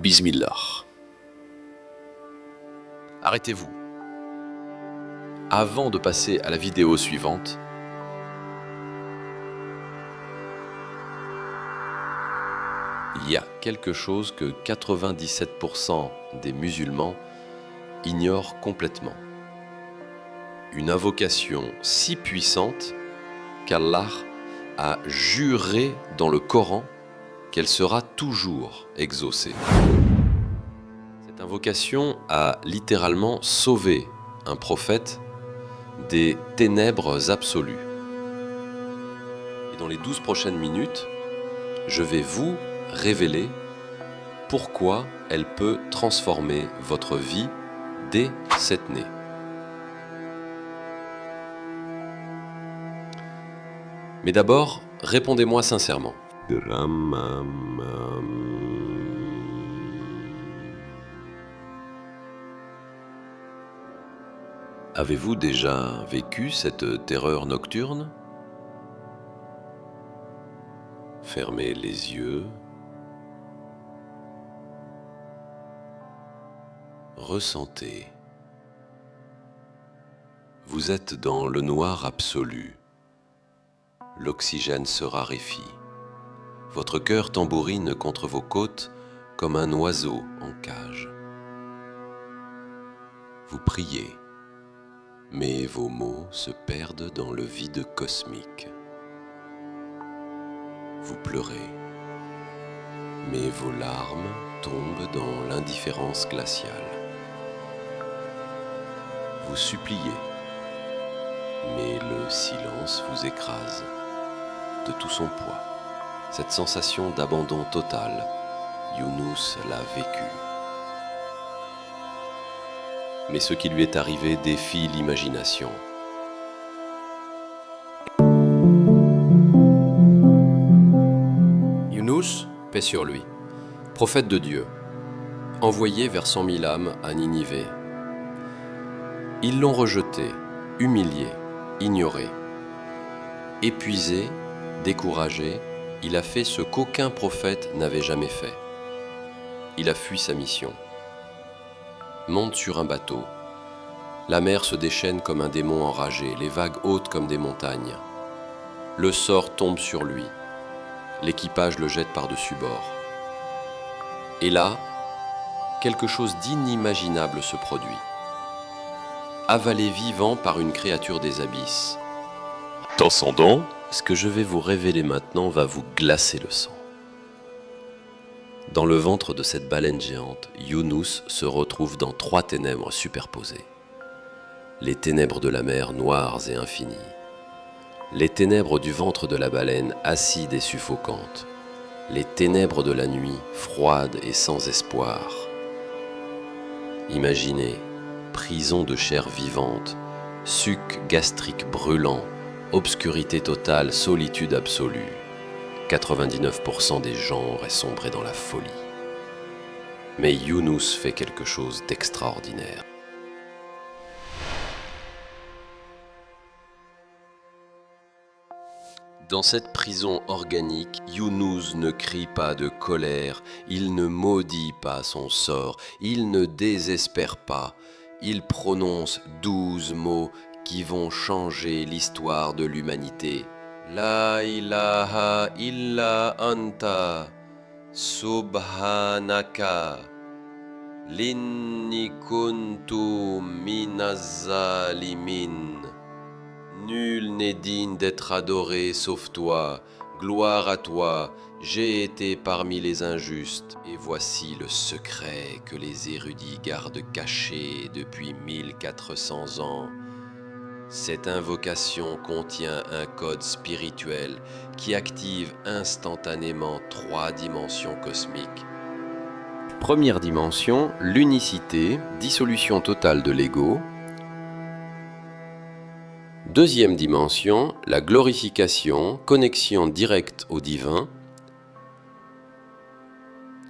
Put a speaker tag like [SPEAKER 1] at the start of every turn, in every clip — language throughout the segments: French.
[SPEAKER 1] Bismillah. Arrêtez-vous. Avant de passer à la vidéo suivante, il y a quelque chose que 97% des musulmans ignorent complètement. Une invocation si puissante qu'Allah a juré dans le Coran qu'elle sera toujours exaucée. Cette invocation a littéralement sauvé un prophète des ténèbres absolues. Et dans les 12 prochaines minutes, je vais vous révéler pourquoi elle peut transformer votre vie dès cette née. Mais d'abord, répondez-moi sincèrement. Avez-vous déjà vécu cette terreur nocturne? Fermez les yeux. Ressentez. Vous êtes dans le noir absolu. L'oxygène se raréfie. Votre cœur tambourine contre vos côtes comme un oiseau en cage. Vous priez, mais vos mots se perdent dans le vide cosmique. Vous pleurez, mais vos larmes tombent dans l'indifférence glaciale. Vous suppliez, mais le silence vous écrase de tout son poids. Cette sensation d'abandon total, Younous l'a vécue. Mais ce qui lui est arrivé défie l'imagination. Younous, paix sur lui, prophète de Dieu, envoyé vers 100 000 âmes à Ninivé. Ils l'ont rejeté, humilié, ignoré. Épuisé, découragé, il a fait ce qu'aucun prophète n'avait jamais fait. Il a fui sa mission. Monte sur un bateau. La mer se déchaîne comme un démon enragé, les vagues hautes comme des montagnes. Le sort tombe sur lui. L'équipage le jette par-dessus bord. Et là, quelque chose d'inimaginable se produit. Avalé vivant par une créature des abysses. Descendant, ce que je vais vous révéler maintenant va vous glacer le sang. Dans le ventre de cette baleine géante, Younous se retrouve dans 3 ténèbres superposées. Les ténèbres de la mer noires et infinies. Les ténèbres du ventre de la baleine acide et suffocante. Les ténèbres de la nuit froide et sans espoir. Imaginez, prison de chair vivante, suc gastrique brûlant, obscurité totale, solitude absolue. 99% des gens auraient sombré dans la folie. Mais Younous fait quelque chose d'extraordinaire. Dans cette prison organique, Younous ne crie pas de colère, il ne maudit pas son sort, il ne désespère pas. Il prononce 12 mots qui vont changer l'histoire de l'humanité. La ilaha illa anta, subhanaka, l'inni kuntu minaz zalimin. Nul n'est digne d'être adoré sauf toi, gloire à toi, j'ai été parmi les injustes, et voici le secret que les érudits gardent caché depuis 1400 ans. Cette invocation contient un code spirituel qui active instantanément 3 dimensions cosmiques. Première dimension, l'unicité, dissolution totale de l'ego. Deuxième dimension, la glorification, connexion directe au divin.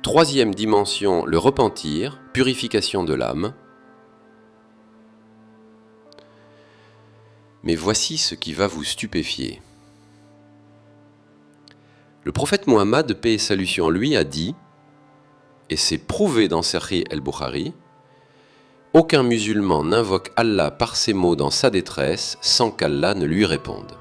[SPEAKER 1] Troisième dimension, le repentir, purification de l'âme. Mais voici ce qui va vous stupéfier. Le prophète Mohammed, paix et salut sur lui, a dit et c'est prouvé dans Sahih el-Bukhari, aucun musulman n'invoque Allah par ces mots dans sa détresse sans qu'Allah ne lui réponde.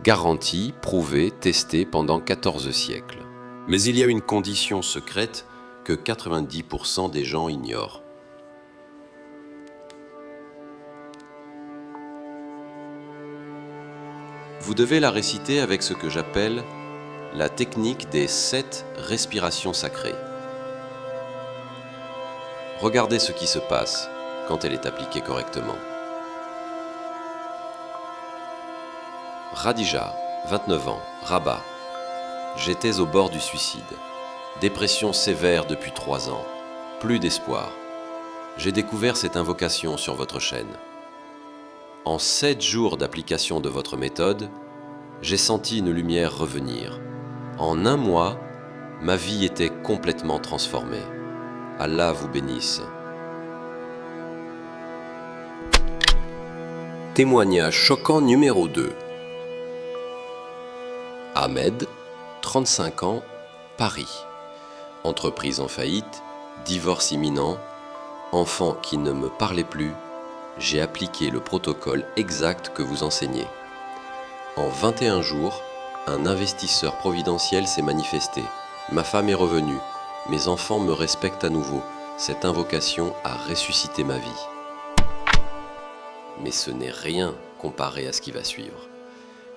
[SPEAKER 1] Garantie, prouvée, testée pendant 14 siècles. Mais il y a une condition secrète que 90% des gens ignorent. Vous devez la réciter avec ce que j'appelle la technique des 7 respirations sacrées. Regardez ce qui se passe quand elle est appliquée correctement. Radija, 29 ans, Rabat. J'étais au bord du suicide. Dépression sévère depuis 3 ans. Plus d'espoir. J'ai découvert cette invocation sur votre chaîne. En 7 jours d'application de votre méthode, j'ai senti une lumière revenir. En 1 mois, ma vie était complètement transformée. Allah vous bénisse. Témoignage choquant numéro 2. Ahmed, 35 ans, Paris. Entreprise en faillite, divorce imminent, enfant qui ne me parlait plus, j'ai appliqué le protocole exact que vous enseignez. En 21 jours, un investisseur providentiel s'est manifesté. Ma femme est revenue. Mes enfants me respectent à nouveau. Cette invocation a ressuscité ma vie. Mais ce n'est rien comparé à ce qui va suivre.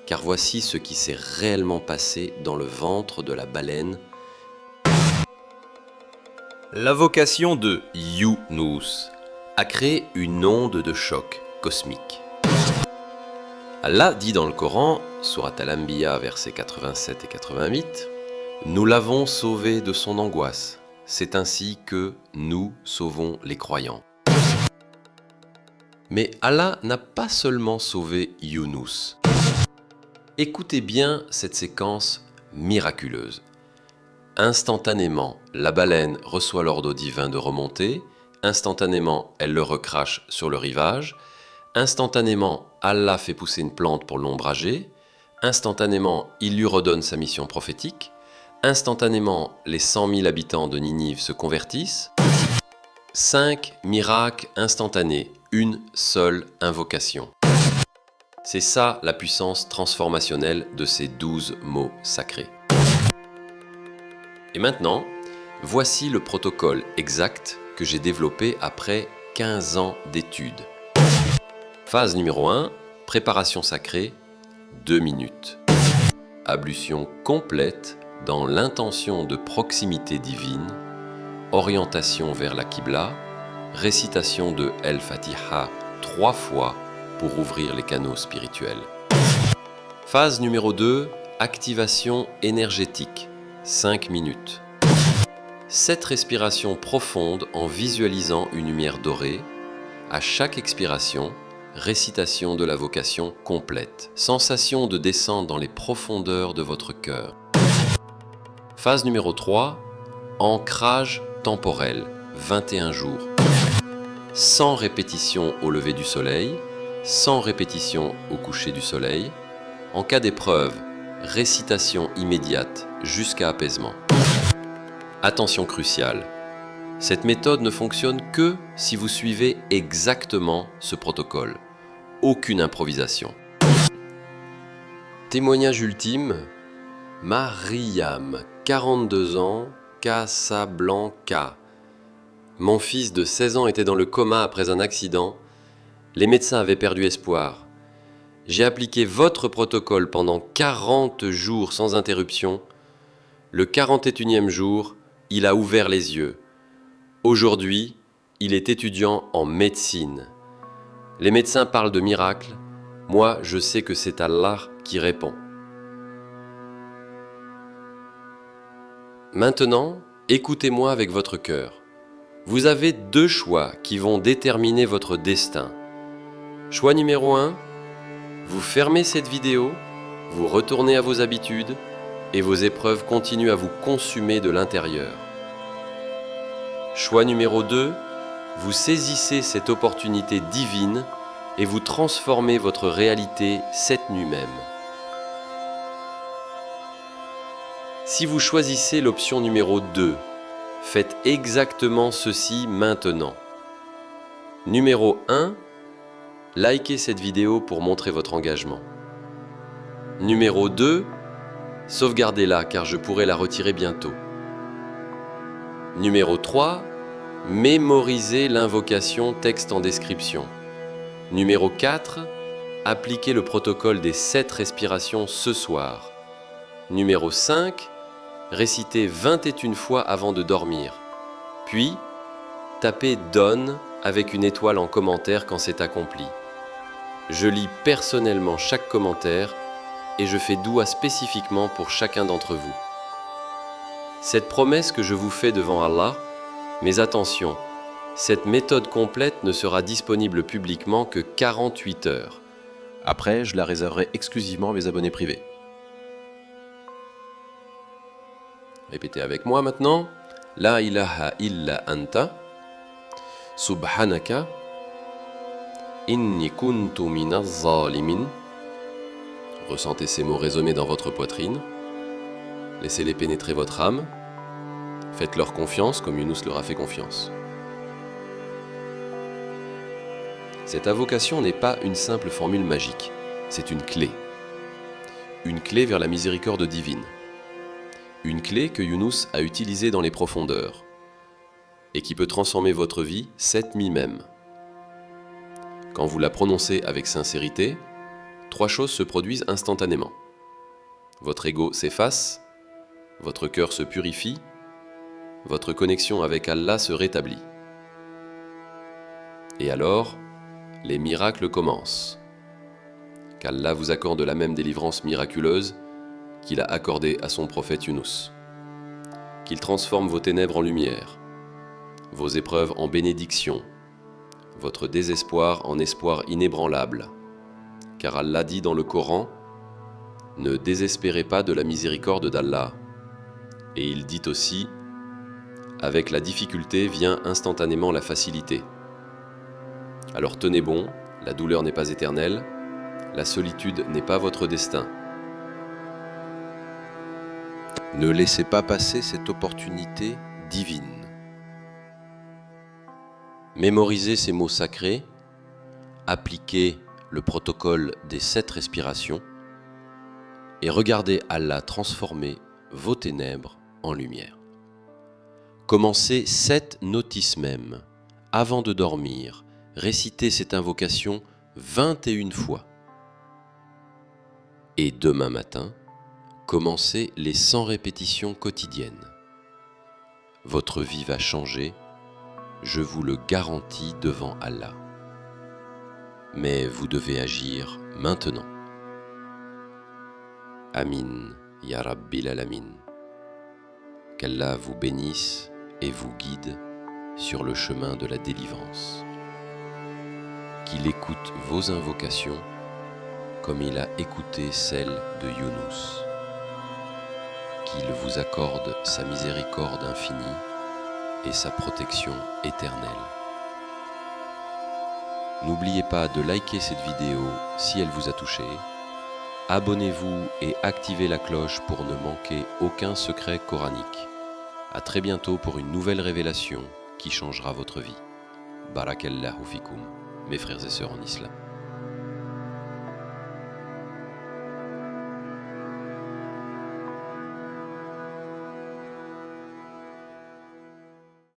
[SPEAKER 1] Car voici ce qui s'est réellement passé dans le ventre de la baleine. L'invocation de Younous a créé une onde de choc cosmique. Allah dit dans le Coran, Surat Al-Anbiya, versets 87 et 88, « Nous l'avons sauvé de son angoisse. C'est ainsi que nous sauvons les croyants. » Mais Allah n'a pas seulement sauvé Younous. Écoutez bien cette séquence miraculeuse. Instantanément, la baleine reçoit l'ordre divin de remonter. Instantanément, elle le recrache sur le rivage. Instantanément, Allah fait pousser une plante pour l'ombrager. Instantanément, il lui redonne sa mission prophétique. Instantanément, les 100 000 habitants de Ninive se convertissent. 5 miracles instantanés, une seule invocation. C'est ça la puissance transformationnelle de ces 12 mots sacrés. Et maintenant, voici le protocole exact que j'ai développé après 15 ans d'études. Phase numéro 1, préparation sacrée, 2 minutes. Ablution complète dans l'intention de proximité divine, orientation vers la Qibla, récitation de El-Fatiha 3 fois pour ouvrir les canaux spirituels. Phase numéro 2, activation énergétique, 5 minutes. 7 respirations profondes en visualisant une lumière dorée. À chaque expiration, récitation de la vocation complète. Sensation de descendre dans les profondeurs de votre cœur. Phase numéro 3, ancrage temporel, 21 jours. 100 répétitions au lever du soleil, 100 répétitions au coucher du soleil. En cas d'épreuve, récitation immédiate jusqu'à apaisement. Attention cruciale, cette méthode ne fonctionne que si vous suivez exactement ce protocole. Aucune improvisation. Témoignage ultime, Mariam, 42 ans, Casablanca. Mon fils de 16 ans était dans le coma après un accident. Les médecins avaient perdu espoir. J'ai appliqué votre protocole pendant 40 jours sans interruption. Le 41e jour, il a ouvert les yeux. Aujourd'hui, il est étudiant en médecine. Les médecins parlent de miracles. Moi, je sais que c'est Allah qui répond. Maintenant, écoutez-moi avec votre cœur. Vous avez 2 choix qui vont déterminer votre destin. Choix numéro 1, vous fermez cette vidéo, vous retournez à vos habitudes et vos épreuves continuent à vous consumer de l'intérieur. Choix numéro 2, vous saisissez cette opportunité divine et vous transformez votre réalité cette nuit même. Si vous choisissez l'option numéro 2, faites exactement ceci maintenant. Numéro 1, likez cette vidéo pour montrer votre engagement. Numéro 2, sauvegardez-la car je pourrai la retirer bientôt. Numéro 3, mémorisez l'invocation texte en description. Numéro 4, appliquez le protocole des 7 respirations ce soir. Numéro 5, récitez 21 fois avant de dormir. Puis, tapez « Donne » avec une étoile en commentaire quand c'est accompli. Je lis personnellement chaque commentaire et je fais doua spécifiquement pour chacun d'entre vous. Cette promesse que je vous fais devant Allah, mais attention, cette méthode complète ne sera disponible publiquement que 48 heures.
[SPEAKER 2] Après, je la réserverai exclusivement à mes abonnés privés.
[SPEAKER 1] Répétez avec moi maintenant. La ilaha illa anta, subhanaka, inni kuntu minaz zalimin. Ressentez ces mots résonner dans votre poitrine. Laissez-les pénétrer votre âme. Faites-leur confiance comme Younous leur a fait confiance. Cette invocation n'est pas une simple formule magique, c'est une clé. Une clé vers la miséricorde divine. Une clé que Younous a utilisée dans les profondeurs et qui peut transformer votre vie cette nuit même. Quand vous la prononcez avec sincérité, 3 choses se produisent instantanément. Votre ego s'efface, votre cœur se purifie, votre connexion avec Allah se rétablit. Et alors, les miracles commencent. Qu'Allah vous accorde la même délivrance miraculeuse qu'il a accordée à son prophète Younous. Qu'il transforme vos ténèbres en lumière, vos épreuves en bénédiction, votre désespoir en espoir inébranlable. Car Allah dit dans le Coran, « Ne désespérez pas de la miséricorde d'Allah ». Et il dit aussi, « Avec la difficulté vient instantanément la facilité ». Alors tenez bon, la douleur n'est pas éternelle, la solitude n'est pas votre destin.
[SPEAKER 2] Ne laissez pas passer cette opportunité divine.
[SPEAKER 1] Mémorisez ces mots sacrés, appliquez le protocole des 7 respirations et regardez Allah transformer vos ténèbres en lumière. Commencez 7 notices même, avant de dormir, récitez cette invocation 21 fois. Et demain matin, commencez les 100 répétitions quotidiennes. Votre vie va changer, je vous le garantis devant Allah. Mais vous devez agir maintenant. Amin, Ya Rabbil Alamin. Qu'Allah vous bénisse et vous guide sur le chemin de la délivrance. Qu'il écoute vos invocations comme il a écouté celles de Younous. Qu'il vous accorde sa miséricorde infinie et sa protection éternelle. N'oubliez pas de liker cette vidéo si elle vous a touché. Abonnez-vous et activez la cloche pour ne manquer aucun secret coranique. À très bientôt pour une nouvelle révélation qui changera votre vie. Barakallahu fikoum, mes frères et sœurs en islam.